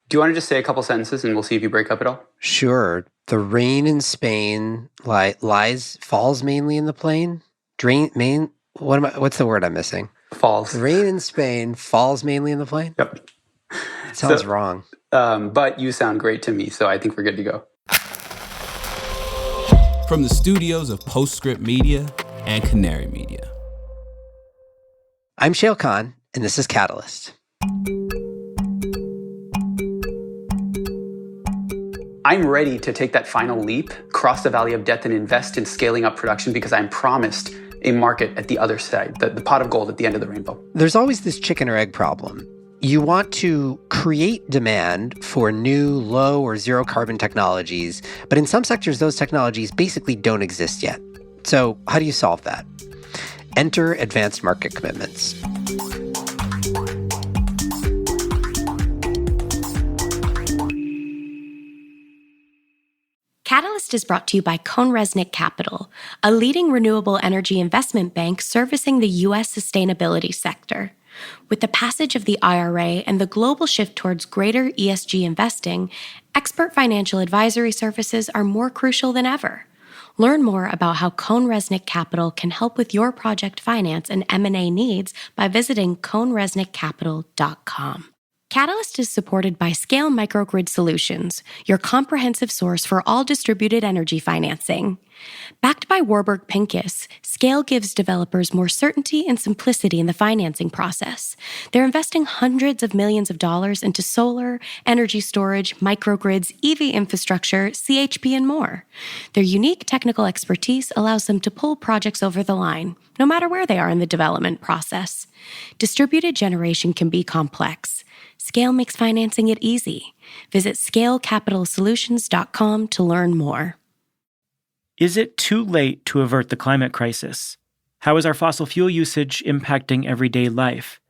Do you want to just say a couple sentences and we'll see if you break up at all? Sure. The rain in Spain falls mainly in the plain. What's the word I'm missing? Falls. The rain in Spain falls mainly in the plain? Yep. It sounds wrong. But you sound great to me, so I think we're good to go. From the studios of Postscript Media and Canary Media. I'm Shayle Kann, and this is Catalyst. I'm ready to take that final leap, cross the valley of death, and invest in scaling up production because I'm promised a market at the other side, the pot of gold at the end of the rainbow. There's always this chicken or egg problem. You want to create demand for new low or zero carbon technologies, but in some sectors, those technologies basically don't exist yet. So how do you solve that? Enter advanced market commitments. Catalyst is brought to you by CohnReznick Capital, a leading renewable energy investment bank servicing the U.S. sustainability sector. With the passage of the IRA and the global shift towards greater ESG investing, expert financial advisory services are more crucial than ever. Learn more about how CohnReznick Capital can help with your project finance and M&A needs by visiting CohnReznickCapital.com. Catalyst is supported by Scale Microgrid Solutions, your comprehensive source for all distributed energy financing. Backed by Warburg Pincus, Scale gives developers more certainty and simplicity in the financing process. They're investing hundreds of millions of dollars into solar, energy storage, microgrids, EV infrastructure, CHP, and more. Their unique technical expertise allows them to pull projects over the line, no matter where they are in the development process. Distributed generation can be complex. Scale makes financing it easy. Visit scalecapitalsolutions.com to learn more. Is it too late to avert the climate crisis? How is our fossil fuel usage impacting everyday life?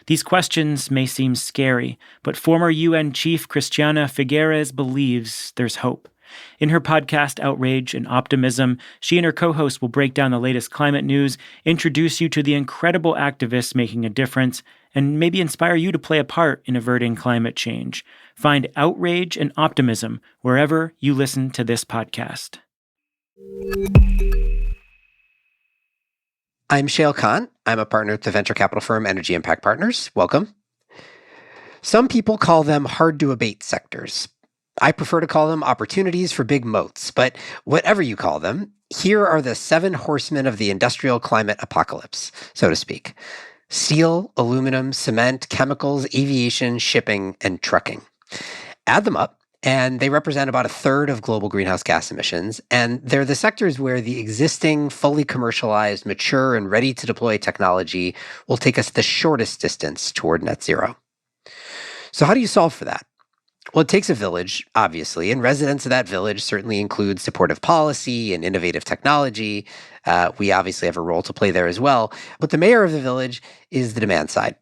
These questions may seem scary, but former UN Chief Christiana Figueres believes there's hope. In her podcast, Outrage and Optimism, she and her co-host will break down the latest climate news, introduce you to the incredible activists making a difference, and maybe inspire you to play a part in averting climate change. Find Outrage and Optimism wherever you listen to this podcast. I'm Shayle Kann. I'm a partner at the venture capital firm Energy Impact Partners. Welcome. Some people call them hard-to-abate sectors. I prefer to call them opportunities for big moats, but whatever you call them, here are the 7 horsemen of the industrial climate apocalypse, so to speak. Steel, aluminum, cement, chemicals, aviation, shipping, and trucking. Add them up, and they represent about a third of global greenhouse gas emissions, and they're the sectors where the existing, fully commercialized, mature, and ready-to-deploy technology will take us the shortest distance toward net zero. So how do you solve for that? Well, it takes a village, obviously, and residents of that village certainly include supportive policy and innovative technology. We obviously have a role to play there as well. But the mayor of the village is the demand side.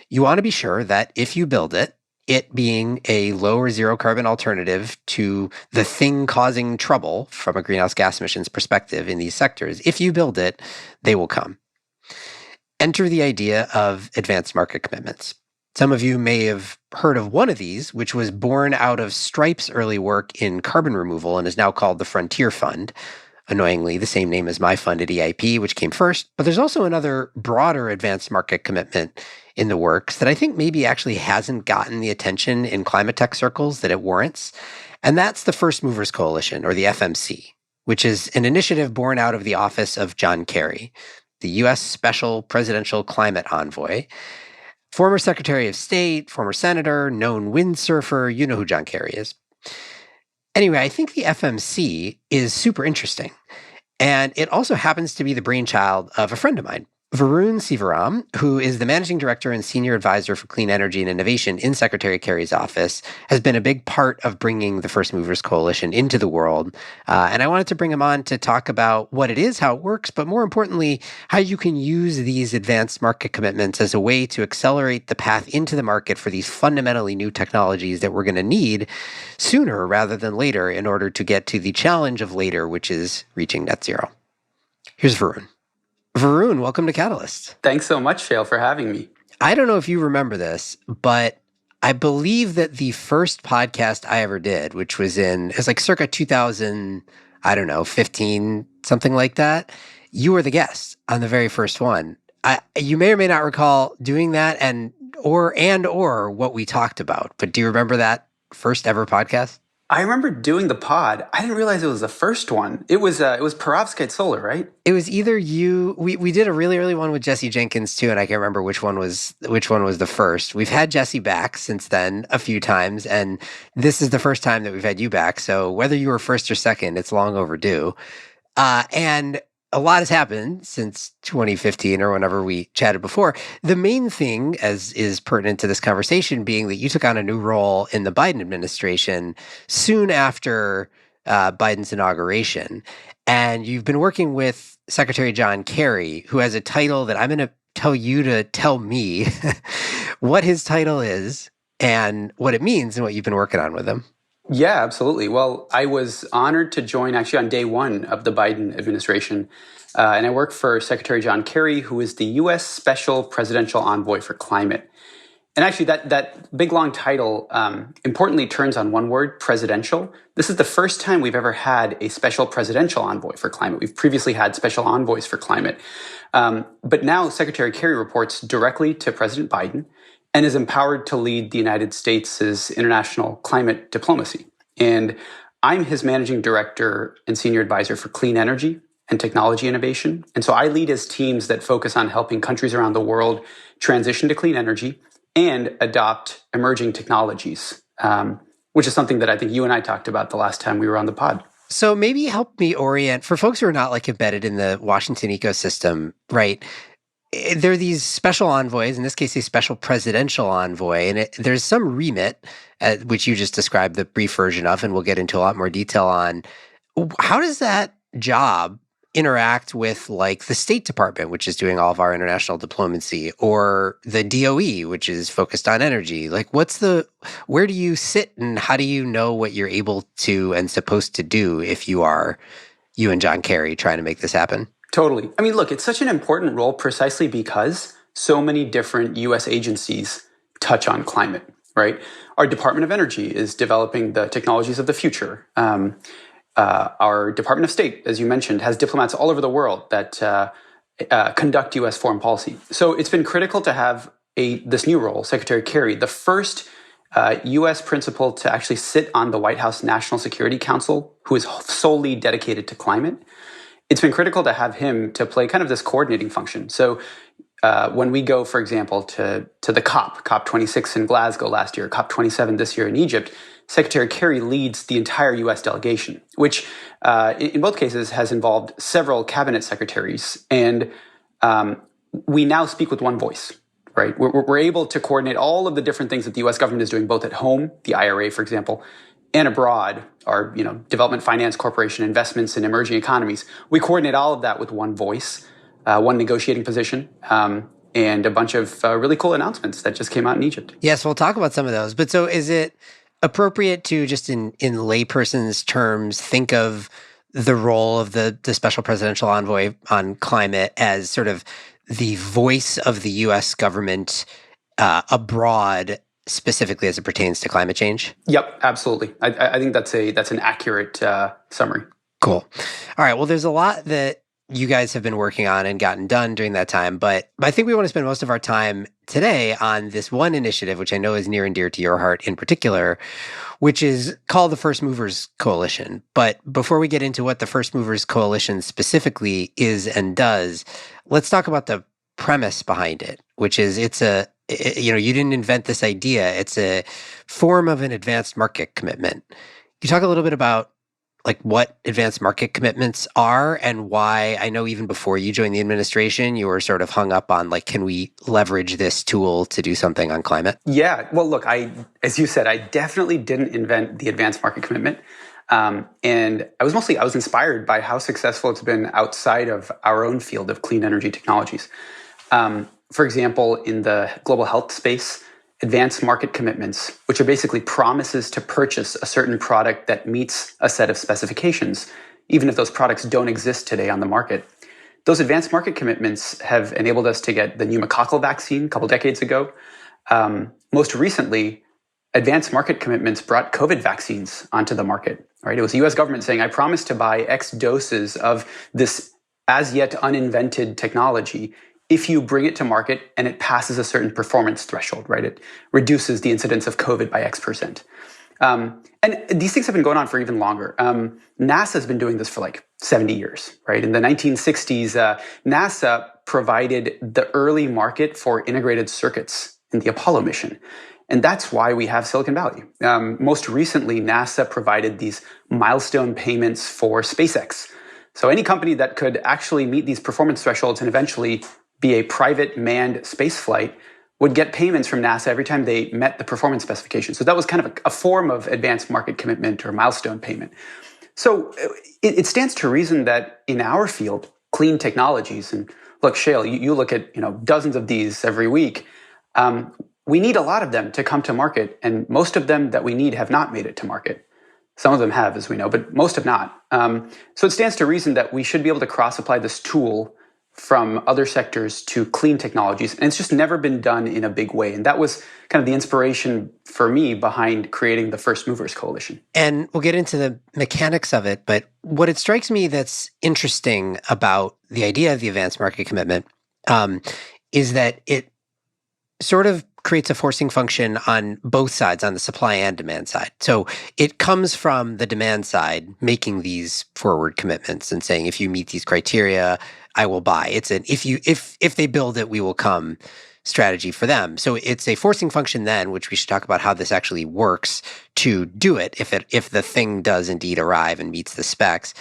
You want to be sure that if you build it, it being a low or zero carbon alternative to the thing causing trouble from a greenhouse gas emissions perspective in these sectors, if you build it, they will come. Enter the idea of advanced market commitments. Some of you may have heard of one of these, which was born out of Stripe's early work in carbon removal and is now called the Frontier Fund. Annoyingly, the same name as my fund at EIP, which came first. But there's also another broader advanced market commitment in the works that I think maybe actually hasn't gotten the attention in climate tech circles that it warrants. And that's the First Movers Coalition, or the FMC, which is an initiative born out of the office of John Kerry, the U.S. Special Presidential Climate Envoy. Former Secretary of State, former senator, known windsurfer, you know who John Kerry is. Anyway, I think the FMC is super interesting. And it also happens to be the brainchild of a friend of mine, Varun Sivaram, who is the managing director and senior advisor for clean energy and innovation in Secretary Kerry's office, has been a big part of bringing the First Movers Coalition into the world. And I wanted to bring him on to talk about what it is, how it works, but more importantly, how you can use these advanced market commitments as a way to accelerate the path into the market for these fundamentally new technologies that we're going to need sooner rather than later in order to get to the challenge of later, which is reaching net zero. Here's Varun. Varun, welcome to Catalyst. Thanks so much, Shayle, for having me. I don't know if you remember this, but I believe that the first podcast I ever did, which was it was like circa 2000, I don't know, 15, something like that. You were the guest on the very first one. You may or may not recall doing that or what we talked about, but do you remember that first ever podcast? I remember doing the pod. I didn't realize it was the first one. It was Perovskite Solar, right? It was either you. We did a really early one with Jesse Jenkins too, and I can't remember which one was the first. We've had Jesse back since then a few times, and this is the first time that we've had you back. So whether you were first or second, it's long overdue. And a lot has happened since 2015 or whenever we chatted before. The main thing, as is pertinent to this conversation, being that you took on a new role in the Biden administration soon after Biden's inauguration. And you've been working with Secretary John Kerry, who has a title that I'm going to tell you to tell me what his title is and what it means and what you've been working on with him. Yeah, absolutely. Well, I was honored to join actually on day one of the Biden administration. And I work for Secretary John Kerry, who is the U.S. Special Presidential Envoy for Climate. And actually, that big, long title importantly turns on one word, presidential. This is the first time we've ever had a special presidential envoy for climate. We've previously had special envoys for climate. But now Secretary Kerry reports directly to President Biden and is empowered to lead the United States' international climate diplomacy. And I'm his managing director and senior advisor for clean energy and technology innovation. And so I lead his teams that focus on helping countries around the world transition to clean energy and adopt emerging technologies, which is something that I think you and I talked about the last time we were on the pod. So maybe help me orient, for folks who are not like embedded in the Washington ecosystem, right? There are these special envoys, in this case, a special presidential envoy, and there's some remit, which you just described the brief version of, and we'll get into a lot more detail on. How does that job interact with like the State Department, which is doing all of our international diplomacy, or the DOE, which is focused on energy? Like where do you sit and how do you know what you're able to and supposed to do if you and John Kerry trying to make this happen? Totally. I mean, look, it's such an important role precisely because so many different U.S. agencies touch on climate, right? Our Department of Energy is developing the technologies of the future. Our Department of State, as you mentioned, has diplomats all over the world that conduct U.S. foreign policy. So it's been critical to have this new role, Secretary Kerry, the first U.S. principal to actually sit on the White House National Security Council, who is solely dedicated to climate. It's been critical to have him to play kind of this coordinating function. So when we go, for example, to the COP26 in Glasgow last year, COP27 this year in Egypt, Secretary Kerry leads the entire U.S. delegation, which in both cases has involved several cabinet secretaries. And we now speak with one voice, right? We're able to coordinate all of the different things that the U.S. government is doing, both at home, the IRA, for example, and abroad, our Development Finance Corporation, investments in emerging economies. We coordinate all of that with one voice, one negotiating position, and a bunch of really cool announcements that just came out in Egypt. Yes, we'll talk about some of those. But so is it appropriate to just in layperson's terms think of the role of the special presidential envoy on climate as sort of the voice of the U.S. government abroad, specifically as it pertains to climate change? Yep, absolutely. I think that's an accurate summary. Cool. All right. Well, there's a lot that you guys have been working on and gotten done during that time, but I think we want to spend most of our time today on this one initiative, which I know is near and dear to your heart in particular, which is called the First Movers Coalition. But before we get into what the First Movers Coalition specifically is and does, let's talk about the premise behind it, which is you didn't invent this idea. It's a form of an advanced market commitment. Can you talk a little bit about like what advanced market commitments are and why? I know even before you joined the administration, you were sort of hung up on like, can we leverage this tool to do something on climate? Yeah. Well, look, as you said, I definitely didn't invent the advanced market commitment. And I was inspired by how successful it's been outside of our own field of clean energy technologies. For example, in the global health space, advanced market commitments, which are basically promises to purchase a certain product that meets a set of specifications, even if those products don't exist today on the market. Those advanced market commitments have enabled us to get the pneumococcal vaccine a couple decades ago. Most recently, advanced market commitments brought COVID vaccines onto the market, right? It was the US government saying, I promise to buy X doses of this as yet uninvented technology if you bring it to market and it passes a certain performance threshold, right? It reduces the incidence of COVID by X%. And these things have been going on for even longer. NASA has been doing this for like 70 years, right? In the 1960s, NASA provided the early market for integrated circuits in the Apollo mission. And that's why we have Silicon Valley. Most recently, NASA provided these milestone payments for SpaceX. So any company that could actually meet these performance thresholds and eventually be a private manned spaceflight would get payments from NASA every time they met the performance specifications. So that was kind of a form of advanced market commitment or milestone payment. So it stands to reason that in our field, clean technologies, and look, Shayle, you look at dozens of these every week, we need a lot of them to come to market, and most of them that we need have not made it to market. Some of them have, as we know, but most have not. So it stands to reason that we should be able to cross-apply this tool from other sectors to clean technologies. And it's just never been done in a big way. And that was kind of the inspiration for me behind creating the First Movers Coalition. And we'll get into the mechanics of it. But what it strikes me that's interesting about the idea of the advanced market commitment is that it sort of creates a forcing function on both sides, on the supply and demand side. So it comes from the demand side making these forward commitments and saying, if you meet these criteria, I will buy. It's an if they build it, we will come strategy for them. So it's a forcing function then, which we should talk about how this actually works to do it if the thing does indeed arrive and meets the specs.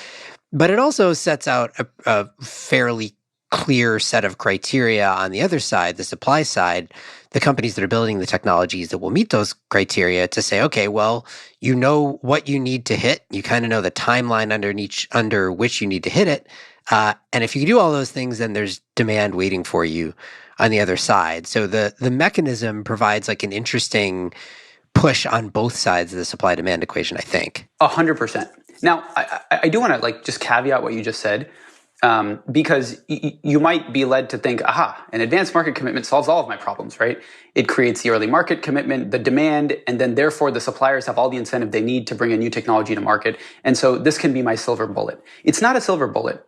But it also sets out a fairly clear set of criteria on the other side, the supply side, the companies that are building the technologies that will meet those criteria to say, okay, well, you know what you need to hit. You kind of know the timeline under which you need to hit it. And if you do all those things, then there's demand waiting for you on the other side. So the mechanism provides like an interesting push on both sides of the supply-demand equation, I think. 100%. Now, I do want to just caveat what you just said. Because you might be led to think, an advanced market commitment solves all of my problems, right? It creates the early market commitment, the demand, and then therefore the suppliers have all the incentive they need to bring a new technology to market. And so this can be my silver bullet. It's not a silver bullet.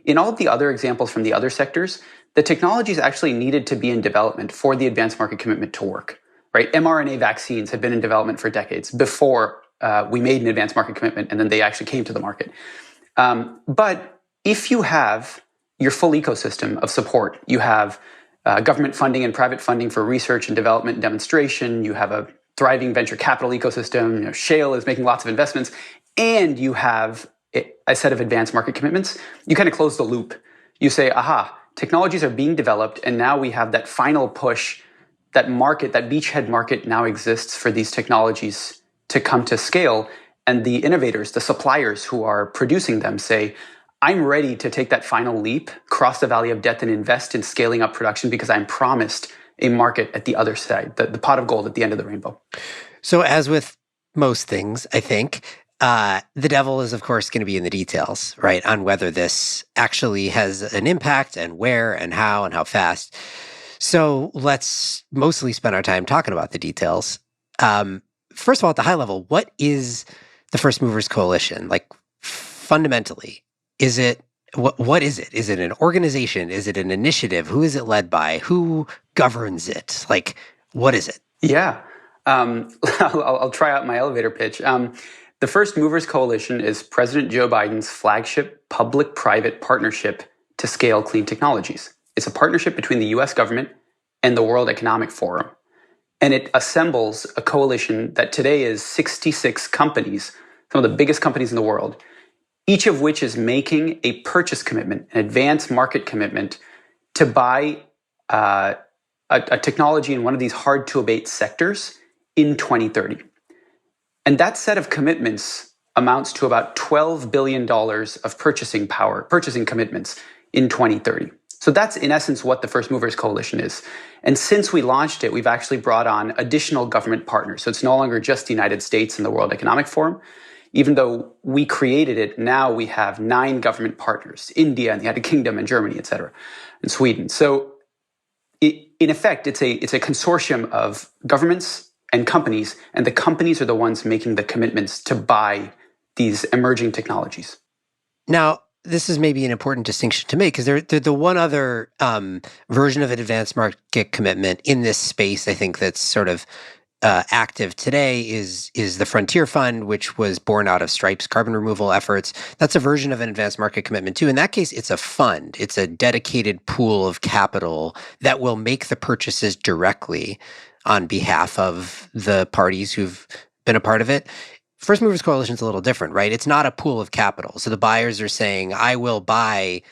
In all of the other examples from the other sectors, the technologies actually needed to be in development for the advanced market commitment to work, right? mRNA vaccines had been in development for decades before we made an advanced market commitment, and then they actually came to the market. But if you have your full ecosystem of support, you have government funding and private funding for research and development and demonstration, you have a thriving venture capital ecosystem, Shayle is making lots of investments, and you have a set of advanced market commitments, you kind of close the loop. You say, technologies are being developed, and now we have that final push, that market, that beachhead market now exists for these technologies to come to scale, and the innovators, the suppliers who are producing them say, I'm ready to take that final leap, cross the valley of death, and invest in scaling up production because I'm promised a market at the other side, the pot of gold at the end of the rainbow. So as with most things, I think, the devil is, of course, going to be in the details, right, on whether this actually has an impact and where and how fast. So let's mostly spend our time talking about the details. First of all, at the high level, what is the First Movers Coalition? Like, fundamentally, is it what is it? Is it an organization? Is it an initiative? Who is it led by? Who governs it? Like, what is it? Yeah. I'll try out my elevator pitch. The First Movers Coalition is President Joe Biden's flagship public-private partnership to scale clean technologies. It's a partnership between the US government and the World Economic Forum. And it assembles a coalition that today is 66 companies, some of the biggest companies in the world, each of which is making a purchase commitment, an advanced market commitment to buy a technology in one of these hard-to-abate sectors in 2030. And that set of commitments amounts to about $12 billion of purchasing commitments in 2030. So that's in essence what the First Movers Coalition is. And since we launched it, we've actually brought on additional government partners. So it's no longer just the United States and the World Economic Forum. Even though we created it, now we have 9 government partners, India and the United Kingdom and Germany, et cetera, and Sweden. So in effect, it's a consortium of governments and companies, and the companies are the ones making the commitments to buy these emerging technologies. Now, this is maybe an important distinction to make because they're the one other version of an advanced market commitment in this space, I think, that's sort of active today is the Frontier Fund, which was born out of Stripe's carbon removal efforts. That's a version of an advanced market commitment too. In that case, it's a fund. It's a dedicated pool of capital that will make the purchases directly on behalf of the parties who've been a part of it. First Movers Coalition is a little different, right? It's not a pool of capital. So the buyers are saying, I will buy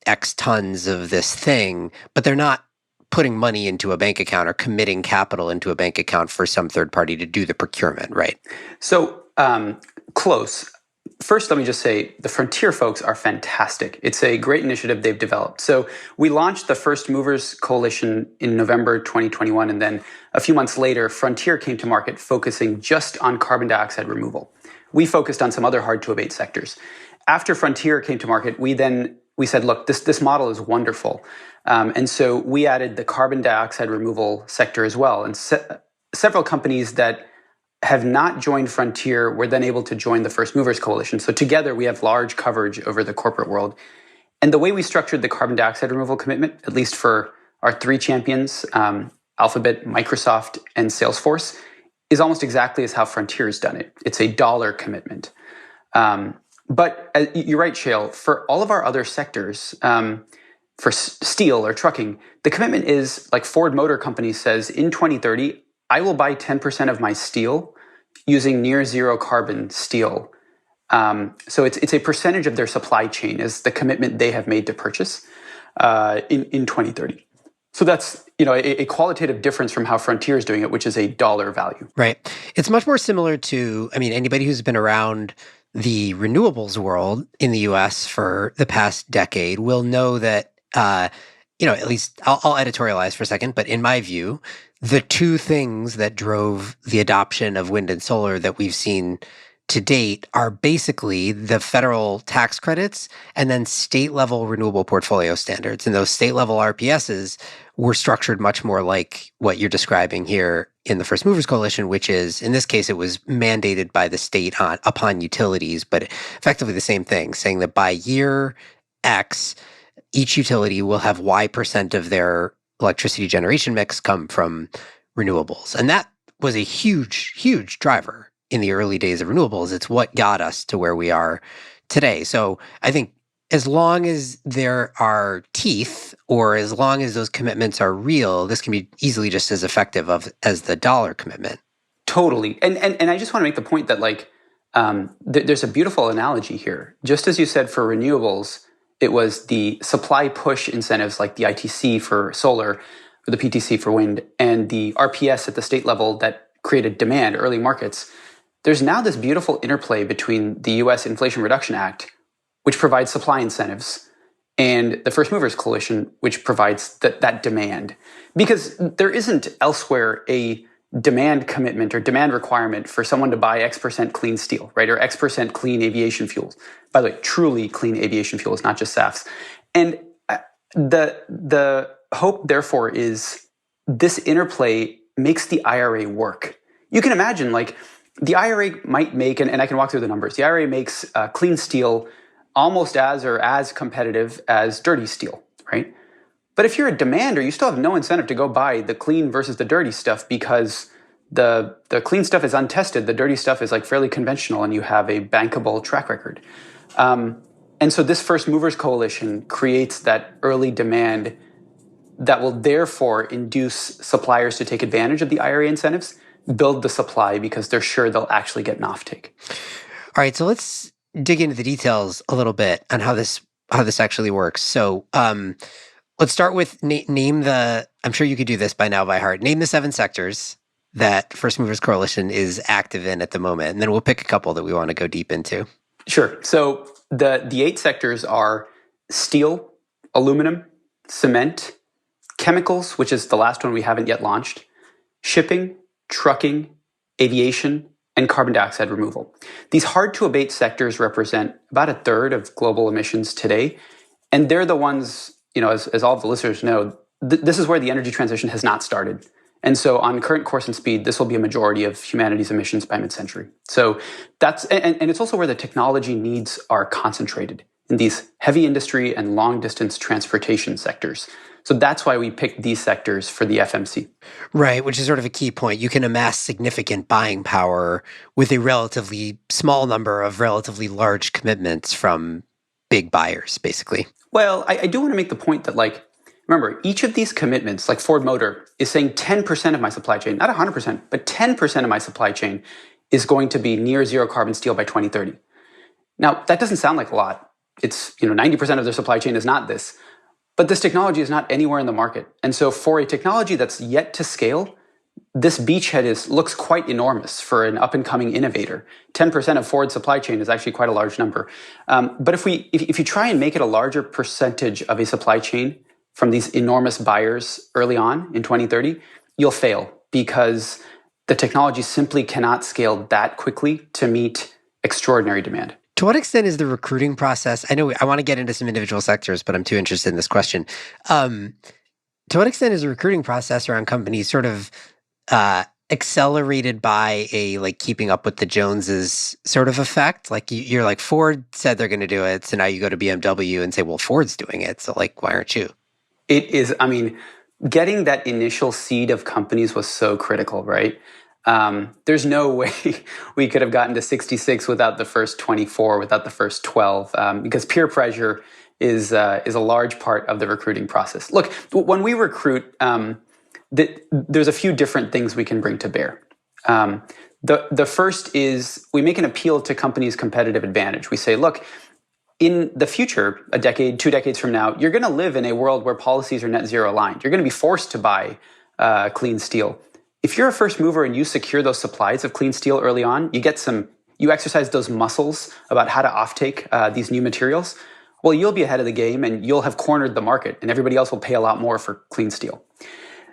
X tons of this thing, but they're not putting money into a bank account or committing capital into a bank account for some third party to do the procurement, right? So close. First, let me just say the Frontier folks are fantastic. It's a great initiative they've developed. So we launched the First Movers Coalition in November 2021, and then a few months later, Frontier came to market focusing just on carbon dioxide removal. We focused on some other hard-to-abate sectors. After Frontier came to market, we said, look, this model is wonderful. And so we added the carbon dioxide removal sector as well. And several companies that have not joined Frontier were then able to join the First Movers Coalition. So together we have large coverage over the corporate world. And the way we structured the carbon dioxide removal commitment, at least for our three champions, Alphabet, Microsoft, and Salesforce, is almost exactly as how Frontier's done it. It's a dollar commitment. But you're right, Shayle, for all of our other sectors, for steel or trucking, the commitment is, like Ford Motor Company says, in 2030, I will buy 10% of my steel using near zero carbon steel. So it's a percentage of their supply chain is the commitment they have made to purchase in 2030. So that's a qualitative difference from how Frontier is doing it, which is a dollar value. Right. It's much more similar to, anybody who's been around the renewables world in the US for the past decade will know that, at least I'll editorialize for a second, but in my view, the two things that drove the adoption of wind and solar that we've seen to date are basically the federal tax credits and then state-level renewable portfolio standards. And those state-level RPSs were structured much more like what you're describing here in the First Movers Coalition, which is, in this case, it was mandated by the state upon utilities, but effectively the same thing, saying that by year X, each utility will have Y% of their electricity generation mix come from renewables. And that was a huge, huge driver in the early days of renewables. It's what got us to where we are today. So I think as long as there are teeth, or as long as those commitments are real, this can be easily just as effective as the dollar commitment. Totally. And I just want to make the point that there's a beautiful analogy here. Just as you said for renewables, it was the supply push incentives like the ITC for solar or the PTC for wind and the RPS at the state level that created demand, early markets. There's now this beautiful interplay between the US Inflation Reduction Act, which provides supply incentives, and the First Movers Coalition, which provides that demand. Because there isn't elsewhere a demand commitment or demand requirement for someone to buy X% clean steel, right? Or X% clean aviation fuels. By the way, truly clean aviation fuels, not just SAFs. And the hope, therefore, is this interplay makes the IRA work. You can imagine, the IRA might make, and I can walk through the numbers, the IRA makes clean steel almost as competitive as dirty steel, right? But if you're a demander, you still have no incentive to go buy the clean versus the dirty stuff because the clean stuff is untested. The dirty stuff is fairly conventional and you have a bankable track record. And so this First Movers Coalition creates that early demand that will therefore induce suppliers to take advantage of the IRA incentives, build the supply because they're sure they'll actually get an offtake. All right, so let's dig into the details a little bit on how this actually works. So let's start with name the, I'm sure you could do this by now by heart, name the 7 sectors that First Movers Coalition is active in at the moment, and then we'll pick a couple that we want to go deep into. Sure. So the 8 sectors are steel, aluminum, cement, chemicals, which is the last one we haven't yet launched, shipping, trucking, aviation, and carbon dioxide removal. These hard-to-abate sectors represent about a third of global emissions today, and they're the ones, as all of the listeners know, this is where the energy transition has not started. And so on current course and speed, this will be a majority of humanity's emissions by mid-century. So that's, and it's also where the technology needs are concentrated in these heavy industry and long distance transportation sectors. So that's why we picked these sectors for the FMC. Right, which is sort of a key point. You can amass significant buying power with a relatively small number of relatively large commitments from big buyers, basically. Well, I do want to make the point that, like, remember, each of these commitments, like Ford Motor, is saying 10% of my supply chain, not 100%, but 10% of my supply chain is going to be near zero carbon steel by 2030. Now, that doesn't sound like a lot. It's, 90% of their supply chain is not this. But this technology is not anywhere in the market. And so for a technology that's yet to scale, this beachhead looks quite enormous for an up-and-coming innovator. 10% of Ford's supply chain is actually quite a large number. But if you try and make it a larger percentage of a supply chain from these enormous buyers early on in 2030, you'll fail because the technology simply cannot scale that quickly to meet extraordinary demand. To what extent is the recruiting process? I know I want to get into some individual sectors, but I'm too interested in this question. To what extent is the recruiting process around companies sort of accelerated by a like keeping up with the Joneses sort of effect? Like you're like, Ford said they're going to do it, so now you go to BMW and say, well, Ford's doing it, so like, why aren't you? It is, getting that initial seed of companies was so critical, right? There's no way we could have gotten to 66 without the first 24, without the first 12, because peer pressure is a large part of the recruiting process. Look, when we recruit, there's a few different things we can bring to bear. The first is we make an appeal to companies' competitive advantage. We say, look, in the future, a decade, 2 decades from now, you're going to live in a world where policies are net zero aligned. You're going to be forced to buy clean steel. If you're a first mover and you secure those supplies of clean steel early on, you exercise those muscles about how to offtake these new materials, well, you'll be ahead of the game and you'll have cornered the market and everybody else will pay a lot more for clean steel.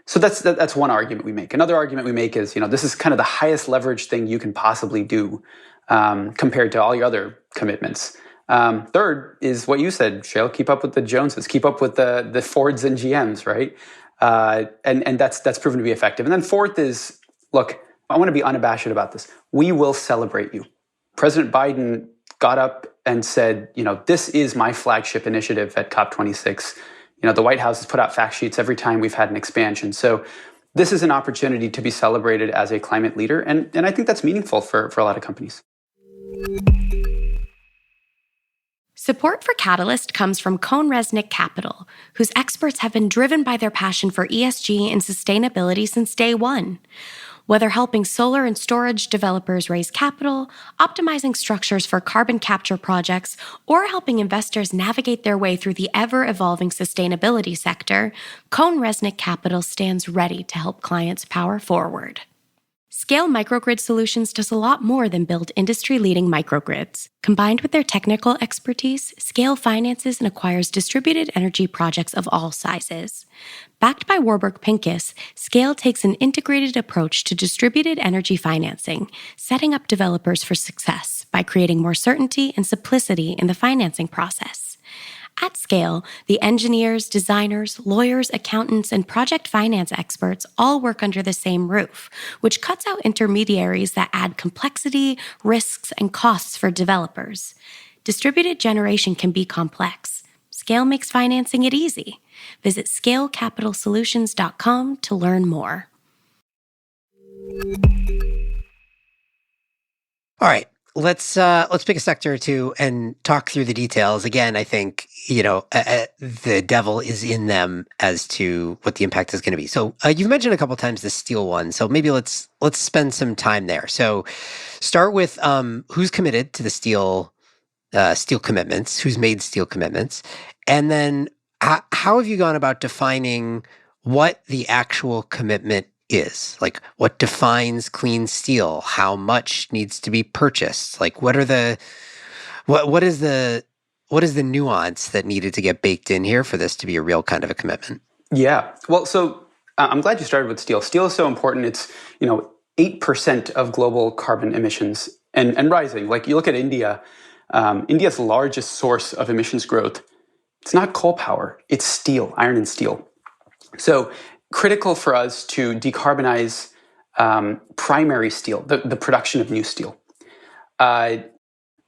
So that's one argument we make. Another argument we make is, this is kind of the highest leverage thing you can possibly do compared to all your other commitments. Third is what you said, Shayle, keep up with the Joneses, keep up with the Fords and GMs, right? And that's proven to be effective. And then fourth is, look, I want to be unabashed about this. We will celebrate you. President Biden got up and said, this is my flagship initiative at COP26. The White House has put out fact sheets every time we've had an expansion. So this is an opportunity to be celebrated as a climate leader. And I think that's meaningful for a lot of companies. Support for Catalyst comes from CohnReznick Capital, whose experts have been driven by their passion for ESG and sustainability since day one. Whether helping solar and storage developers raise capital, optimizing structures for carbon capture projects, or helping investors navigate their way through the ever-evolving sustainability sector, CohnReznick Capital stands ready to help clients power forward. Scale Microgrid Solutions does a lot more than build industry-leading microgrids. Combined with their technical expertise, Scale finances and acquires distributed energy projects of all sizes. Backed by Warburg Pincus, Scale takes an integrated approach to distributed energy financing, setting up developers for success by creating more certainty and simplicity in the financing process. At Scale, the engineers, designers, lawyers, accountants, and project finance experts all work under the same roof, which cuts out intermediaries that add complexity, risks, and costs for developers. Distributed generation can be complex. Scale makes financing it easy. Visit scalecapitalsolutions.com to learn more. All right. Let's pick a sector or two and talk through the details. Again, I think, the devil is in them as to what the impact is going to be. So you've mentioned a couple of times the steel one. So maybe let's spend some time there. So start with who's committed to the steel commitments, who's made steel commitments, and then how have you gone about defining what the actual commitment is? Like, what defines clean steel? How much needs to be purchased? Like, what is the nuance that needed to get baked in here for this to be a real kind of a commitment? Yeah. Well, so I'm glad you started with steel. Steel is so important. It's, 8% of global carbon emissions and rising. Like, you look at India, India's largest source of emissions growth, it's not coal power, it's steel, iron and steel. So critical for us to decarbonize primary steel, the production of new steel.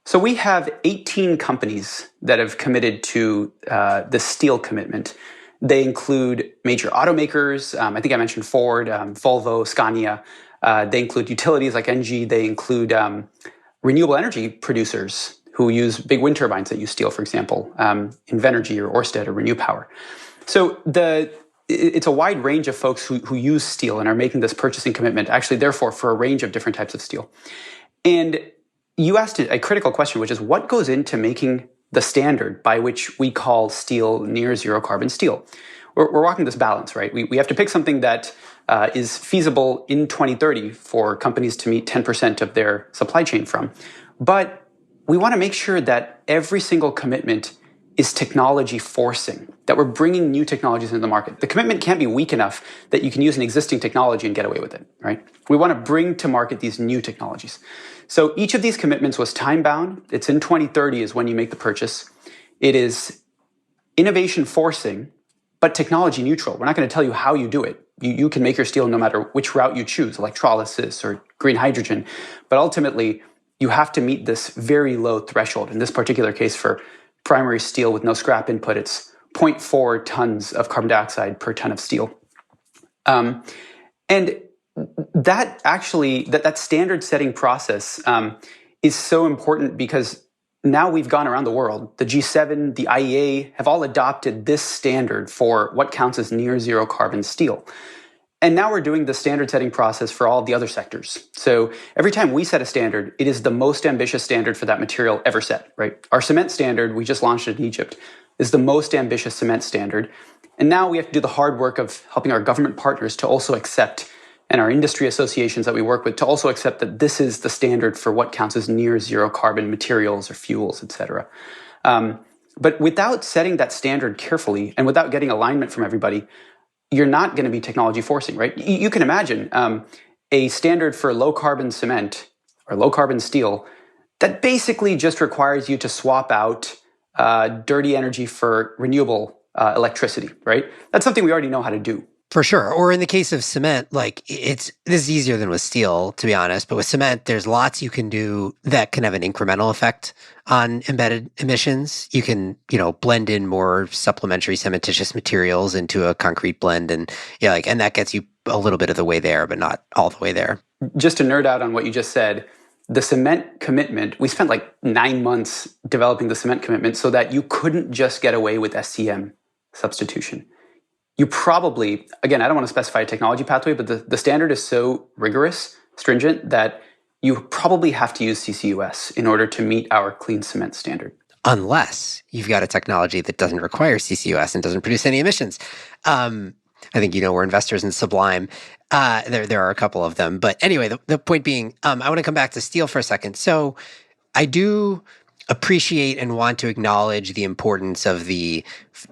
So we have 18 companies that have committed to the steel commitment. They include major automakers. I think I mentioned Ford, Volvo, Scania. They include utilities like ENGIE. They include renewable energy producers who use big wind turbines that use steel, for example, Invenergy or Ørsted or Renew Power. So it's a wide range of folks who use steel and are making this purchasing commitment, actually, therefore, for a range of different types of steel. And you asked a critical question, which is what goes into making the standard by which we call steel near zero carbon steel? We're walking this balance, right? We have to pick something that is feasible in 2030 for companies to meet 10% of their supply chain from. But we want to make sure that every single commitment is technology forcing, that we're bringing new technologies into the market. The commitment can't be weak enough that you can use an existing technology and get away with it, right? We want to bring to market these new technologies. So each of these commitments was time-bound. It's in 2030 is when you make the purchase. It is innovation forcing, but technology neutral. We're not going to tell you how you do it. You can make your steel no matter which route you choose, electrolysis or green hydrogen. But ultimately, you have to meet this very low threshold. In this particular case, for primary steel with no scrap input, it's 0.4 tons of carbon dioxide per ton of steel. And that actually, that standard setting process is so important because now we've gone around the world. The G7, the IEA have all adopted this standard for what counts as near zero carbon steel. And now we're doing the standard setting process for all the other sectors. So every time we set a standard, it is the most ambitious standard for that material ever set, right? Our cement standard, we just launched it in Egypt, is the most ambitious cement standard. And now we have to do the hard work of helping our government partners to also accept, and our industry associations that we work with to also accept that this is the standard for what counts as near zero carbon materials or fuels, et cetera. But without setting that standard carefully and without getting alignment from everybody, you're not going to be technology forcing, right? You can imagine a standard for low carbon cement or low carbon steel that basically just requires you to swap out dirty energy for renewable electricity, right? That's something we already know how to do. For sure. Or in the case of cement, like this is easier than with steel, to be honest. But with cement, there's lots you can do that can have an incremental effect on embedded emissions. You can, blend in more supplementary cementitious materials into a concrete blend, and and that gets you a little bit of the way there, but not all the way there. Just to nerd out on what you just said, the cement commitment, we spent like 9 months developing the cement commitment so that you couldn't just get away with SCM substitution. You probably, again, I don't want to specify a technology pathway, but the standard is so rigorous, stringent, that you probably have to use CCUS in order to meet our clean cement standard. Unless you've got a technology that doesn't require CCUS and doesn't produce any emissions. I think we're investors in Sublime. There are a couple of them. But anyway, the point being, I want to come back to steel for a second. So I do appreciate and want to acknowledge the importance of the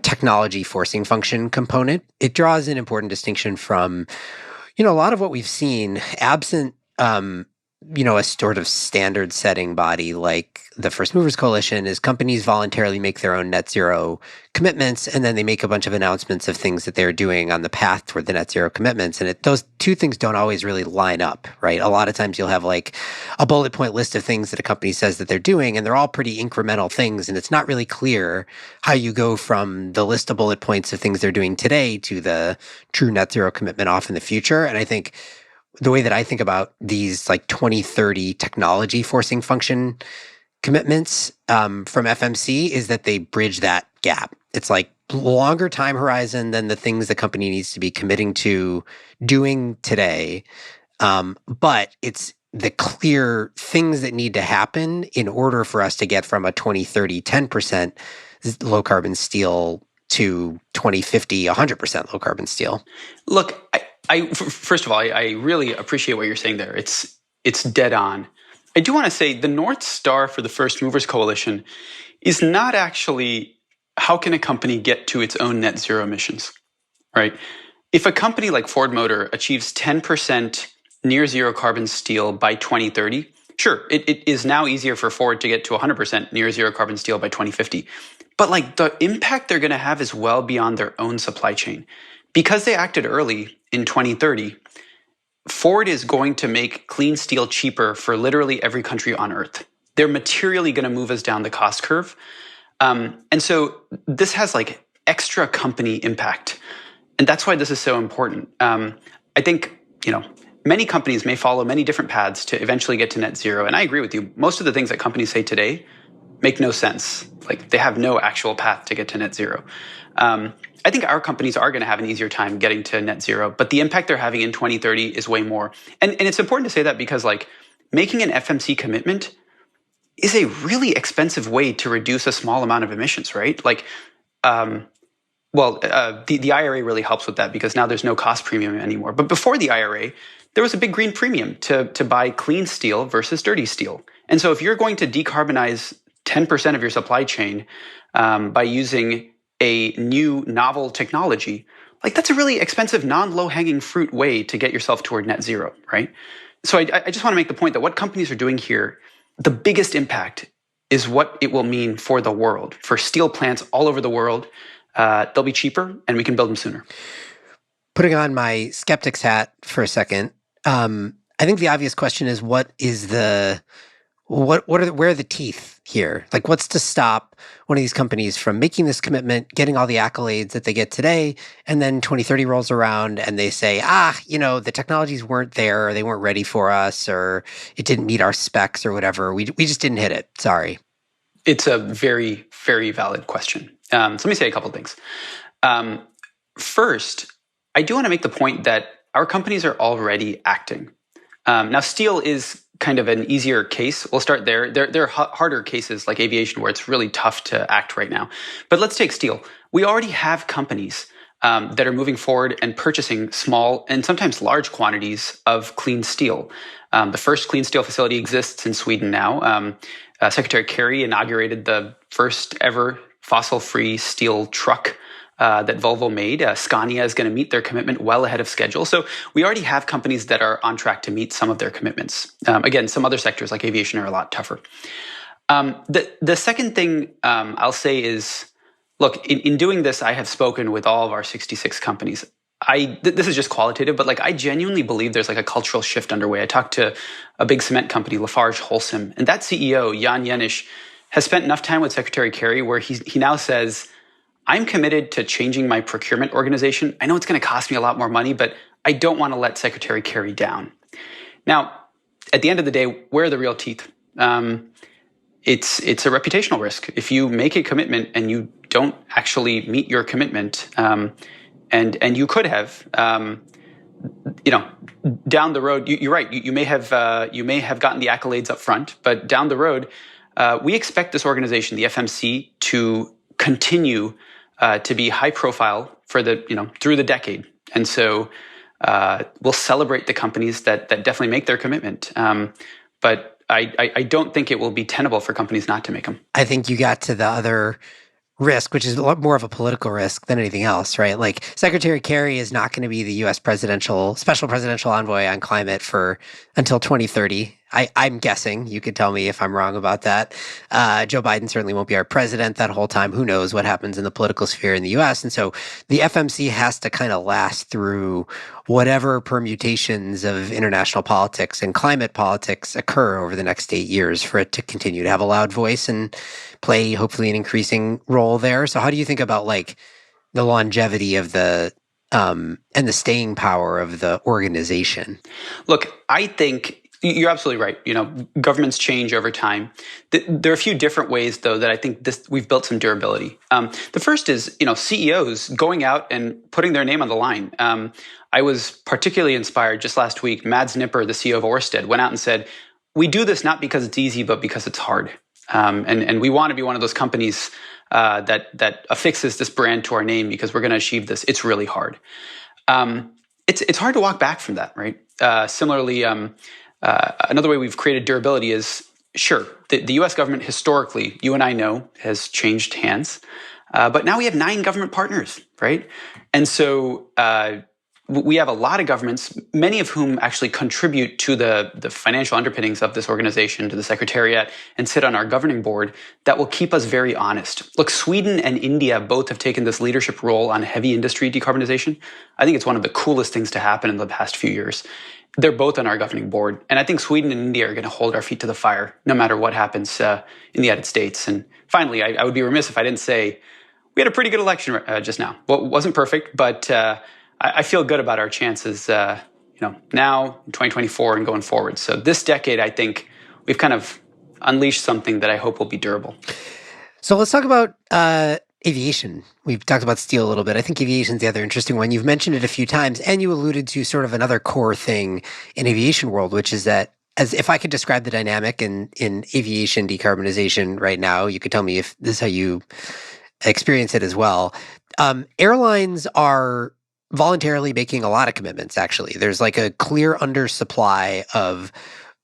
technology forcing function component. It draws an important distinction from, a lot of what we've seen, absent, a sort of standard setting body like the First Movers Coalition, is companies voluntarily make their own net zero commitments, and then they make a bunch of announcements of things that they're doing on the path toward the net zero commitments. And those two things don't always really line up, right? A lot of times you'll have like a bullet point list of things that a company says that they're doing, and they're all pretty incremental things. And it's not really clear how you go from the list of bullet points of things they're doing today to the true net zero commitment off in the future. And I think the way that I think about these like 2030 technology forcing function commitments from FMC is that they bridge that gap. It's like longer time horizon than the things the company needs to be committing to doing today. But it's the clear things that need to happen in order for us to get from a 2030 10% low carbon steel to 2050 100% low carbon steel. Look, first of all, I really appreciate what you're saying there. It's dead on. I do want to say the North Star for the First Movers Coalition is not actually how can a company get to its own net zero emissions, right? If a company like Ford Motor achieves 10% near zero carbon steel by 2030, sure, it is now easier for Ford to get to 100% near zero carbon steel by 2050. But like the impact they're going to have is well beyond their own supply chain. Because they acted early in 2030, Ford is going to make clean steel cheaper for literally every country on Earth. They're materially going to move us down the cost curve. And so this has like extra company impact. And that's why this is so important. I think, many companies may follow many different paths to eventually get to net zero. And I agree with you. Most of the things that companies say today make no sense. Like they have no actual path to get to net zero. I think our companies are going to have an easier time getting to net zero, but the impact they're having in 2030 is way more. And it's important to say that because like making an FMC commitment is a really expensive way to reduce a small amount of emissions, right? Like, the IRA really helps with that because now there's no cost premium anymore. But before the IRA, there was a big green premium to buy clean steel versus dirty steel. And so if you're going to decarbonize 10% of your supply chain by using a new novel technology, like that's a really expensive, non-low-hanging fruit way to get yourself toward net zero, right? So I just want to make the point that what companies are doing here, the biggest impact is what it will mean for the world, for steel plants all over the world. They'll be cheaper and we can build them sooner. Putting on my skeptic's hat for a second, I think the obvious question is where are the teeth here? Like what's to stop one of these companies from making this commitment, getting all the accolades that they get today, and then 2030 rolls around and they say, the technologies weren't there, or they weren't ready for us, or it didn't meet our specs or whatever. We just didn't hit it. Sorry. It's a very, very valid question. So let me say a couple of things. First, I do want to make the point that our companies are already acting. Now, steel is kind of an easier case. We'll start there. There are harder cases like aviation where it's really tough to act right now. But let's take steel. We already have companies that are moving forward and purchasing small and sometimes large quantities of clean steel. The first clean steel facility exists in Sweden now. Secretary Kerry inaugurated the first ever fossil-free steel truck that Volvo made. Scania is going to meet their commitment well ahead of schedule. So we already have companies that are on track to meet some of their commitments. Again, some other sectors like aviation are a lot tougher. The second thing I'll say is, look, in doing this, I have spoken with all of our 66 companies. This is just qualitative, but like I genuinely believe there's like a cultural shift underway. I talked to a big cement company, Lafarge Holcim, and that CEO, Jan Jenisch, has spent enough time with Secretary Kerry where he now says, I'm committed to changing my procurement organization. I know it's going to cost me a lot more money, but I don't want to let Secretary Kerry down. Now, at the end of the day, where are the real teeth? It's a reputational risk. If you make a commitment and you don't actually meet your commitment, and you could have, down the road, you're right. You may have gotten the accolades up front, but down the road, we expect this organization, the FMC, to continue to be high profile for through the decade. And so we'll celebrate the companies that definitely make their commitment. But I don't think it will be tenable for companies not to make them. I think you got to the other risk, which is a lot more of a political risk than anything else, right? Like Secretary Kerry is not going to be the U.S. special presidential envoy on climate until 2030. I'm guessing. You could tell me if I'm wrong about that. Joe Biden certainly won't be our president that whole time. Who knows what happens in the political sphere in the U.S.? And so the FMC has to kind of last through whatever permutations of international politics and climate politics occur over the next 8 years for it to continue to have a loud voice and play hopefully an increasing role there. So how do you think about like the longevity of the and the staying power of the organization? Look, I think you're absolutely right. Governments change over time. There are a few different ways, though, that I think we've built some durability. The first is, CEOs going out and putting their name on the line. I was particularly inspired just last week. Mads Nipper, the CEO of Ørsted, went out and said, "We do this not because it's easy, but because it's hard." And we want to be one of those companies that affixes this brand to our name because we're going to achieve this. It's really hard. It's hard to walk back from that, right? Similarly, another way we've created durability is, sure, the U.S. government historically, you and I know, has changed hands. But now we have 9 government partners, right? And so we have a lot of governments, many of whom actually contribute to the financial underpinnings of this organization, to the Secretariat, and sit on our governing board, that will keep us very honest. Look, Sweden and India both have taken this leadership role on heavy industry decarbonization. I think it's one of the coolest things to happen in the past few years. They're both on our governing board. And I think Sweden and India are going to hold our feet to the fire, no matter what happens in the United States. And finally, I would be remiss if I didn't say we had a pretty good election just now. Well, it wasn't perfect, but I feel good about our chances, now, in 2024 and going forward. So this decade, I think we've kind of unleashed something that I hope will be durable. So let's talk about aviation. We've talked about steel a little bit. I think aviation is the other interesting one. You've mentioned it a few times, and you alluded to sort of another core thing in aviation world, which is that, as if I could describe the dynamic in aviation decarbonization right now, you could tell me if this is how you experience it as well. Airlines are voluntarily making a lot of commitments, actually. There's like a clear undersupply of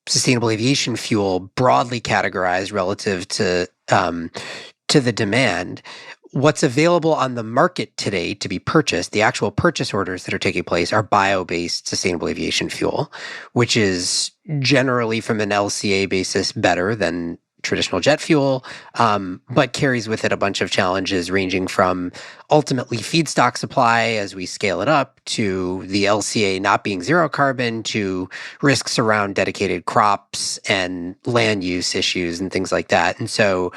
sustainable aviation fuel, broadly categorized relative to the demand. What's available on the market today to be purchased, the actual purchase orders that are taking place, are bio-based sustainable aviation fuel, which is generally, from an LCA basis, better than traditional jet fuel, but carries with it a bunch of challenges ranging from ultimately feedstock supply as we scale it up, to the LCA not being zero carbon, to risks around dedicated crops and land use issues and things like that. And so,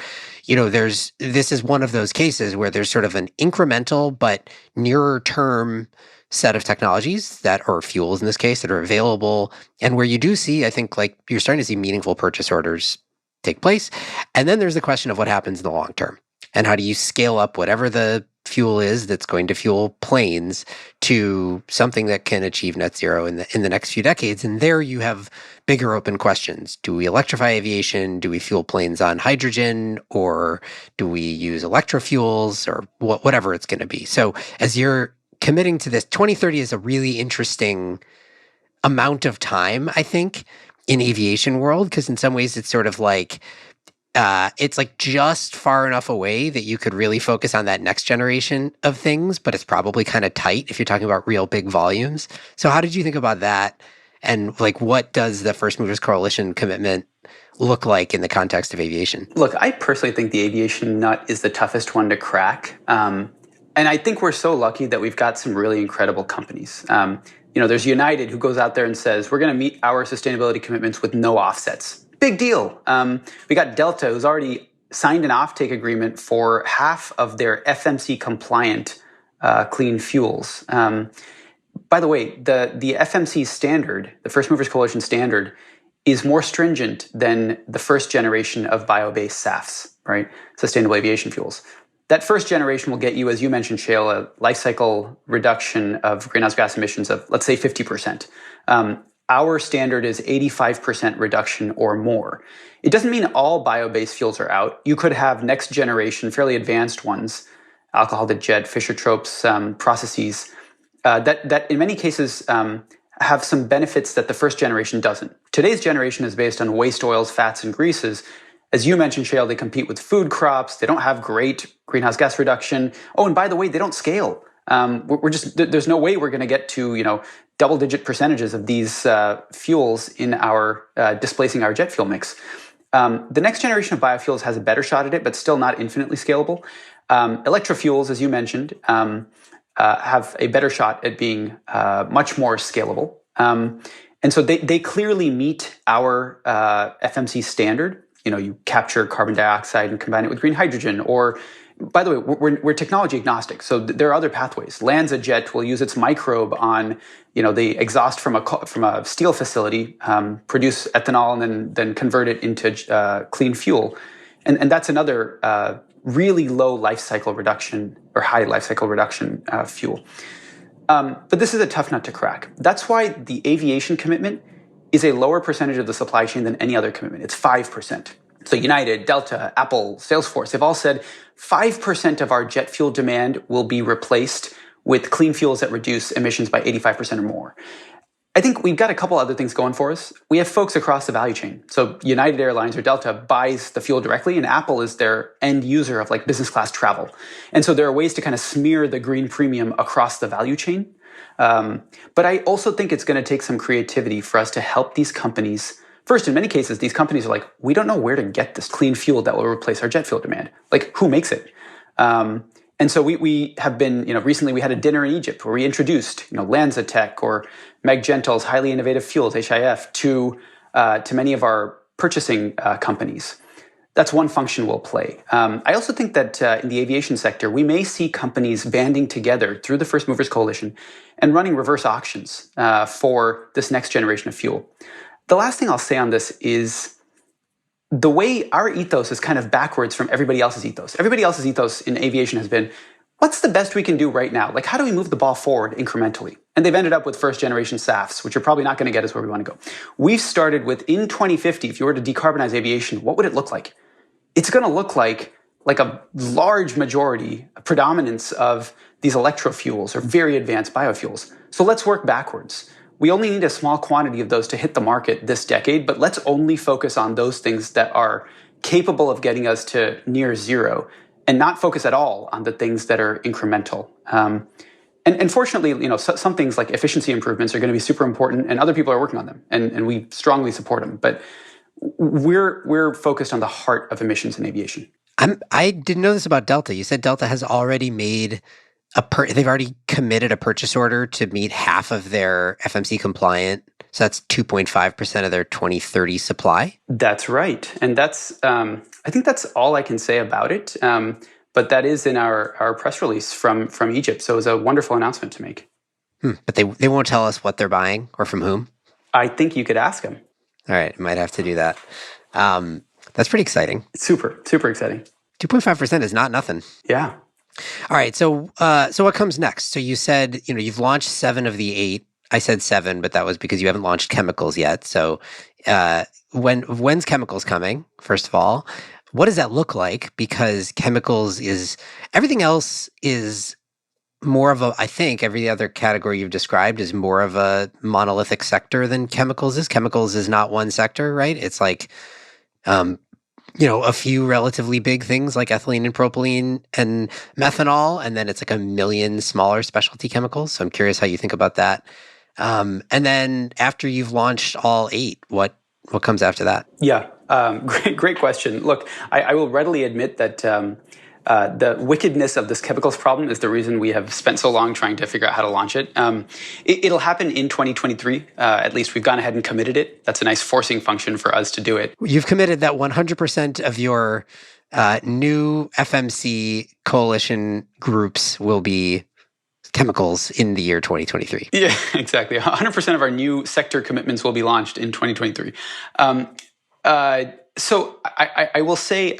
this is one of those cases where there's sort of an incremental but nearer term set of technologies or fuels in this case, that are available, and where you do see, I think, like, you're starting to see meaningful purchase orders take place. And then there's the question of what happens in the long term, and how do you scale up whatever the fuel is that's going to fuel planes to something that can achieve net zero in the next few decades. And there you have bigger open questions. Do we electrify aviation? Do we fuel planes on hydrogen? Or do we use electrofuels, or whatever it's going to be? So as you're committing to this, 2030 is a really interesting amount of time, I think, in aviation world, because in some ways it's sort of like, it's like just far enough away that you could really focus on that next generation of things, but it's probably kind of tight if you're talking about real big volumes. So how did you think about that? And like, what does the First Movers Coalition commitment look like in the context of aviation? Look, I personally think the aviation nut is the toughest one to crack. And I think we're so lucky that we've got some really incredible companies. There's United, who goes out there and says, we're going to meet our sustainability commitments with no offsets. Big deal. We got Delta, who's already signed an offtake agreement for half of their FMC compliant clean fuels. By the way, the FMC standard, the First Movers Coalition standard, is more stringent than the first generation of bio-based SAFs, right? Sustainable aviation fuels. That first generation will get you, as you mentioned, Shayle, a life cycle reduction of greenhouse gas emissions of, let's say, 50%. Our standard is 85% reduction or more. It doesn't mean all bio-based fuels are out. You could have next generation, fairly advanced ones, alcohol-to-jet, Fischer-Tropsch processes, that in many cases have some benefits that the first generation doesn't. Today's generation is based on waste oils, fats, and greases. As you mentioned, Shayle, they compete with food crops. They don't have great greenhouse gas reduction. Oh, and by the way, they don't scale. There's no way we're going to get to, double-digit percentages of these fuels in our displacing our jet fuel mix. The next generation of biofuels has a better shot at it, but still not infinitely scalable. Electrofuels, as you mentioned, have a better shot at being much more scalable. And so they clearly meet our FMC standard. You capture carbon dioxide and combine it with green hydrogen. Or, by the way, we're technology agnostic. So there are other pathways. LanzaJet will use its microbe on, the exhaust from a steel facility, produce ethanol, and then convert it into clean fuel. And that's another really low life cycle reduction, or high life cycle reduction fuel. But this is a tough nut to crack. That's why the aviation commitment is a lower percentage of the supply chain than any other commitment. It's 5%. So United, Delta, Apple, Salesforce, they've all said 5% of our jet fuel demand will be replaced with clean fuels that reduce emissions by 85% or more. I think we've got a couple other things going for us. We have folks across the value chain. So United Airlines or Delta buys the fuel directly, and Apple is their end user of like business class travel. And so there are ways to kind of smear the green premium across the value chain. But I also think it's going to take some creativity for us to help these companies. First, in many cases, these companies are like, we don't know where to get this clean fuel that will replace our jet fuel demand. Like, who makes it? And so we have been, recently we had a dinner in Egypt where we introduced, LanzaTech or Meg Gentle's highly innovative fuels, HIF, to many of our purchasing companies. That's one function we'll play. I also think that in the aviation sector, we may see companies banding together through the First Movers Coalition and running reverse auctions for this next generation of fuel. The last thing I'll say on this is the way our ethos is kind of backwards from everybody else's ethos. Everybody else's ethos in aviation has been, what's the best we can do right now? Like, how do we move the ball forward incrementally? And they've ended up with first generation SAFs, which are probably not going to get us where we want to go. We've started with, in 2050, if you were to decarbonize aviation, what would it look like? It's going to look like a large majority, a predominance of these electrofuels or very advanced biofuels. So let's work backwards. We only need a small quantity of those to hit the market this decade, but let's only focus on those things that are capable of getting us to near zero and not focus at all on the things that are incremental. And fortunately, some things like efficiency improvements are going to be super important, and other people are working on them, and we strongly support them. But we're focused on the heart of emissions in aviation. I didn't know this about Delta. You said Delta has already made they've already committed a purchase order to meet half of their FMC compliant. So that's 2.5% of their 2030 supply. That's right. And that's, I think that's all I can say about it. But that is in our press release from Egypt. So it was a wonderful announcement to make. But they won't tell us what they're buying or from whom? I think you could ask them. All right. I might have to do that. That's pretty exciting. Super, super exciting. 2.5% is not nothing. Yeah. All right. So what comes next? So you said, you've launched 7 of the 8. I said 7, but that was because you haven't launched chemicals yet. So when's chemicals coming, first of all? What does that look like? Because chemicals everything else is more of I think every other category you've described is more of a monolithic sector than chemicals is. Chemicals is not one sector, right? It's like, a few relatively big things like ethylene and propylene and methanol, and then it's like a million smaller specialty chemicals. So I'm curious how you think about that. And then after you've launched all 8, what comes after that? Yeah, great question. Look, I will readily admit that the wickedness of this chemicals problem is the reason we have spent so long trying to figure out how to launch it. It'll happen in 2023. At least we've gone ahead and committed it. That's a nice forcing function for us to do it. You've committed that 100% of your new FMC coalition groups will be chemicals in the year 2023. Yeah, exactly. 100% of our new sector commitments will be launched in 2023. So I will say,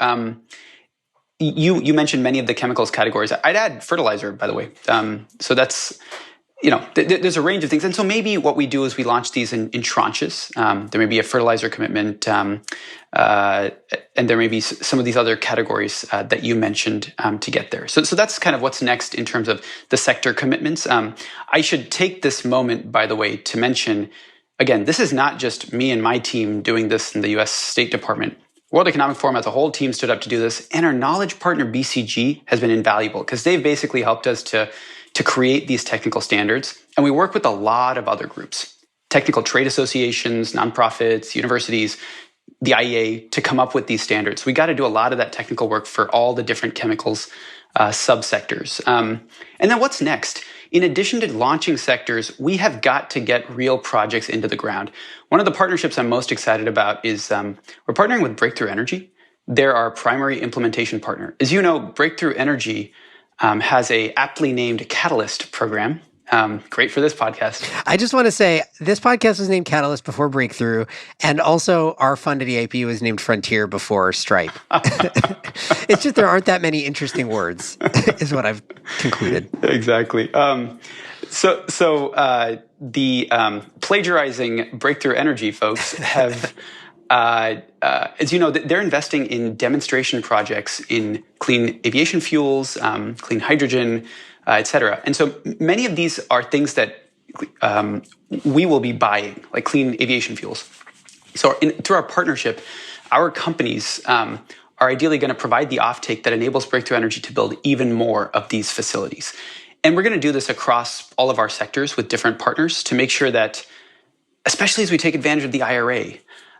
you mentioned many of the chemicals categories. I'd add fertilizer, by the way. So that's, there's a range of things. And so maybe what we do is we launch these in tranches. There may be a fertilizer commitment, and there may be some of these other categories that you mentioned to get there. So that's kind of what's next in terms of the sector commitments. I should take this moment, by the way, to mention, again, this is not just me and my team doing this in the U.S. State Department. World Economic Forum as a whole team stood up to do this, and our knowledge partner BCG has been invaluable because they've basically helped us to create these technical standards. And we work with a lot of other groups, technical trade associations, nonprofits, universities, the IEA, to come up with these standards. We got to do a lot of that technical work for all the different chemicals subsectors. And then what's next? In addition to launching sectors, we have got to get real projects into the ground. One of the partnerships I'm most excited about is we're partnering with Breakthrough Energy. They're our primary implementation partner. As you know, Breakthrough Energy has a aptly named Catalyst program. Great for this podcast. I just want to say this podcast was named Catalyst before Breakthrough, and also our fund at EIP was named Frontier before Stripe. It's just there aren't that many interesting words, is what I've concluded. Exactly. So the plagiarizing Breakthrough Energy folks have, as you know, they're investing in demonstration projects in clean aviation fuels, clean hydrogen, et cetera. And so many of these are things that we will be buying, like clean aviation fuels. So through our partnership, our companies are ideally going to provide the offtake that enables Breakthrough Energy to build even more of these facilities. And we're going to do this across all of our sectors with different partners to make sure that, especially as we take advantage of the IRA,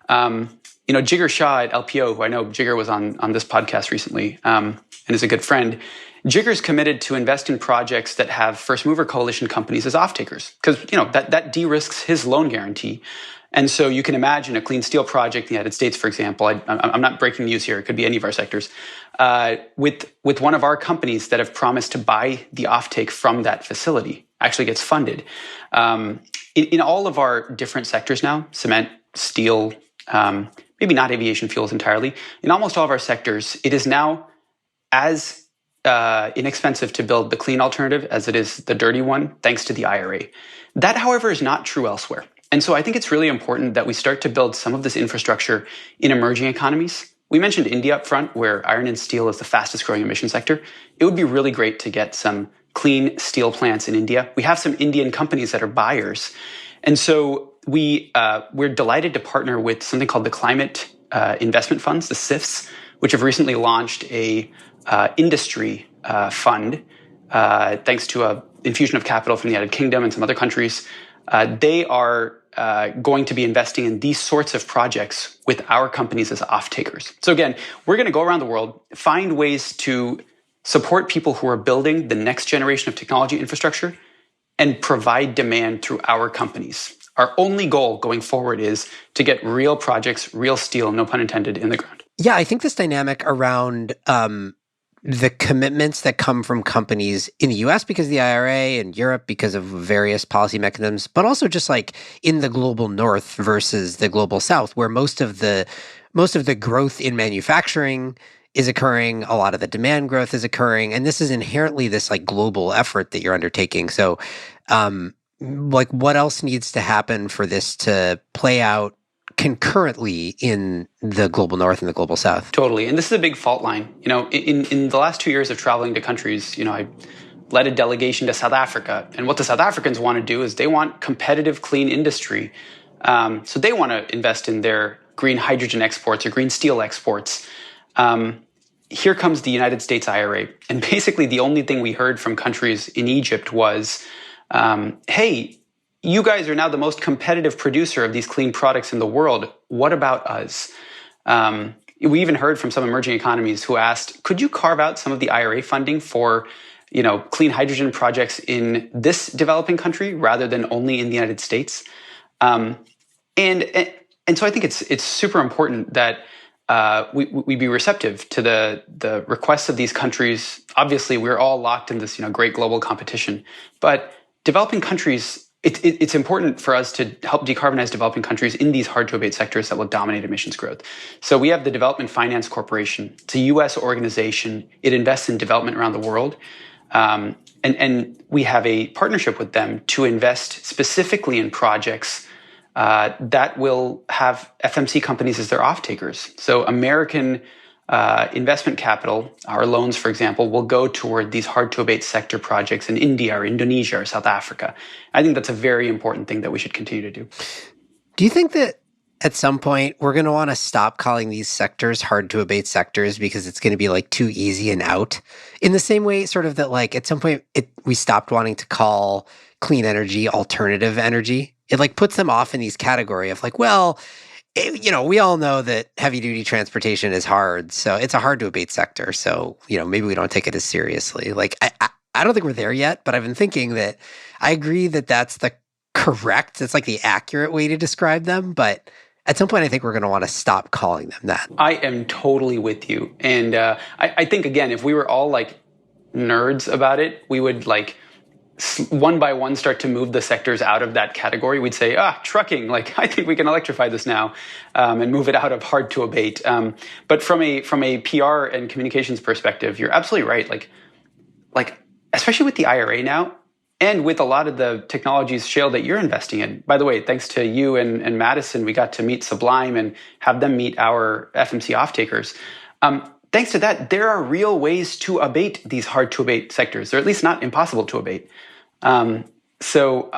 Jigar Shah at LPO, who I know Jigar was on this podcast recently and is a good friend, Jigar's committed to invest in projects that have first mover coalition companies as off-takers because that de-risks his loan guarantee. And so you can imagine a clean steel project in the United States, for example. I'm not breaking news here. It could be any of our sectors. With one of our companies that have promised to buy the offtake from that facility actually gets funded. In all of our different sectors now, cement, steel, maybe not aviation fuels entirely, in almost all of our sectors, it is now as inexpensive to build the clean alternative as it is the dirty one, thanks to the IRA. That, however, is not true elsewhere. And so I think it's really important that we start to build some of this infrastructure in emerging economies. We mentioned India up front, where iron and steel is the fastest growing emission sector. It would be really great to get some clean steel plants in India. We have some Indian companies that are buyers. And so we're delighted to partner with something called the Climate Investment Funds, the CIFs, which have recently launched a industry fund, thanks to an infusion of capital from the United Kingdom and some other countries. They are going to be investing in these sorts of projects with our companies as off-takers. So again, we're going to go around the world, find ways to support people who are building the next generation of technology infrastructure and provide demand through our companies. Our only goal going forward is to get real projects, real steel, no pun intended, in the ground. Yeah, I think this dynamic around the commitments that come from companies in the US because of the IRA and Europe because of various policy mechanisms, but also just like in the global north versus the global south, where most of the growth in manufacturing is occurring, a lot of the demand growth is occurring, and this is inherently this like global effort that you're undertaking. So what else needs to happen for this to play out concurrently in the global north and the global south? Totally. And this is a big fault line. In the last 2 years of traveling to countries, I led a delegation to South Africa. And what the South Africans want to do is they want competitive, clean industry. So they want to invest in their green hydrogen exports or green steel exports. Here comes the United States IRA. And basically the only thing we heard from countries in Egypt was, hey, you guys are now the most competitive producer of these clean products in the world. What about us? We even heard from some emerging economies who asked, could you carve out some of the IRA funding for, clean hydrogen projects in this developing country rather than only in the United States? And so I think it's super important that we be receptive to the requests of these countries. Obviously, we're all locked in this great global competition, but developing countries, it's important for us to help decarbonize developing countries in these hard-to-abate sectors that will dominate emissions growth. So we have the Development Finance Corporation. It's a U.S. organization. It invests in development around the world. And we have a partnership with them to invest specifically in projects that will have FMC companies as their off-takers. So American investment capital, our loans, for example, will go toward these hard-to-abate sector projects in India or Indonesia or South Africa. I think that's a very important thing that we should continue to do. Do you think that at some point we're going to want to stop calling these sectors hard-to-abate sectors because it's going to be like too easy and out? In the same way, sort of that like at some point we stopped wanting to call clean energy alternative energy. It like puts them off in these category of like, well, we all know that heavy duty transportation is hard. So it's a hard to abate sector. So, maybe we don't take it as seriously. Like, I don't think we're there yet, but I've been thinking that I agree that that's the correct, it's like the accurate way to describe them. But at some point, I think we're going to want to stop calling them that. I am totally with you. And I think, again, if we were all like nerds about it, we would like one by one start to move the sectors out of that category. We'd say, trucking, like I think we can electrify this now and move it out of hard to abate. But from a PR and communications perspective, you're absolutely right. Like especially with the IRA now and with a lot of the technologies, Shayle, that you're investing in. By the way, thanks to you and Madison, we got to meet Sublime and have them meet our FMC off-takers. Thanks to that, there are real ways to abate these hard-to-abate sectors. They're at least not impossible to abate. So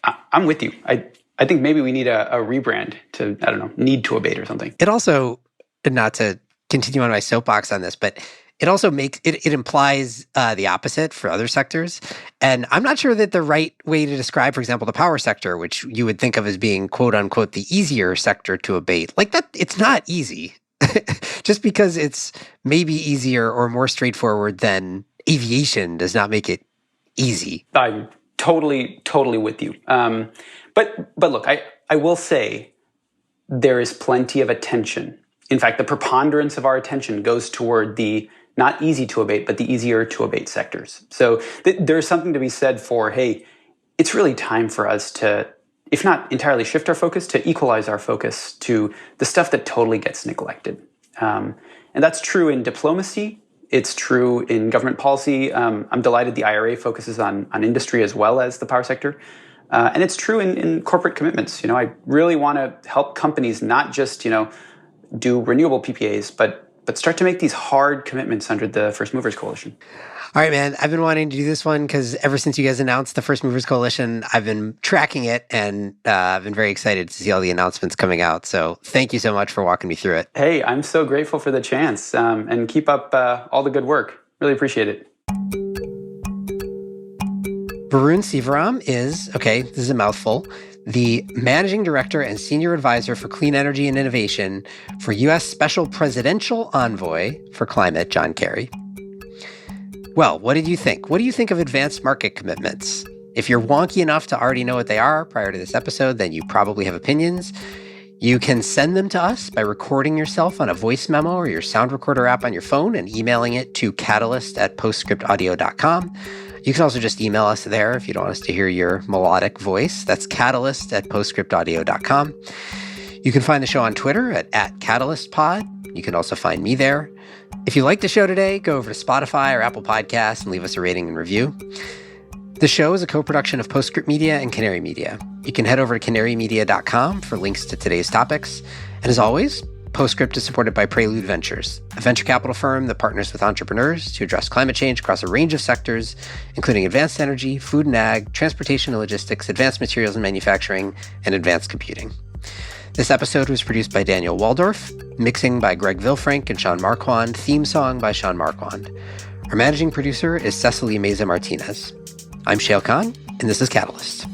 I'm with you. I think maybe we need a rebrand to, need to abate or something. It also, not to continue on my soapbox on this, but it also makes it implies the opposite for other sectors. And I'm not sure that the right way to describe, for example, the power sector, which you would think of as being quote unquote the easier sector to abate, like that, it's not easy. Just because it's maybe easier or more straightforward than aviation does not make it easy. I'm totally with you. But look, I will say there is plenty of attention. In fact, the preponderance of our attention goes toward the not easy to abate, but the easier to abate sectors. So there's something to be said for, hey, it's really time for us to, if not entirely shift our focus, to equalize our focus to the stuff that totally gets neglected. And that's true in diplomacy. It's true in government policy. I'm delighted the IRA focuses on industry as well as the power sector. And it's true in corporate commitments. I really want to help companies not just, do renewable PPAs, but start to make these hard commitments under the First Movers Coalition. All right, man. I've been wanting to do this one because ever since you guys announced the First Movers Coalition, I've been tracking it, and I've been very excited to see all the announcements coming out. So thank you so much for walking me through it. Hey, I'm so grateful for the chance, and keep up all the good work. Really appreciate it. Varun Sivaram is, okay, this is a mouthful, the Managing Director and Senior Advisor for Clean Energy and Innovation for U.S. Special Presidential Envoy for Climate, John Kerry. Well, what did you think? What do you think of advanced market commitments? If you're wonky enough to already know what they are prior to this episode, then you probably have opinions. You can send them to us by recording yourself on a voice memo or your sound recorder app on your phone and emailing it to catalyst@postscriptaudio.com. You can also just email us there if you don't want us to hear your melodic voice. That's catalyst@postscriptaudio.com. You can find the show on Twitter at @catalystpod. You can also find me there. If you like the show today, go over to Spotify or Apple Podcasts and leave us a rating and review. The show is a co-production of Postscript Media and Canary Media. You can head over to canarymedia.com for links to today's topics. And as always, Postscript is supported by Prelude Ventures, a venture capital firm that partners with entrepreneurs to address climate change across a range of sectors, including advanced energy, food and ag, transportation and logistics, advanced materials and manufacturing, and advanced computing. This episode was produced by Daniel Waldorf, mixing by Greg Vilfrank and Sean Marquand, theme song by Sean Marquand. Our managing producer is Cecily Meza Martinez. I'm Shayle Kann, and this is Catalyst.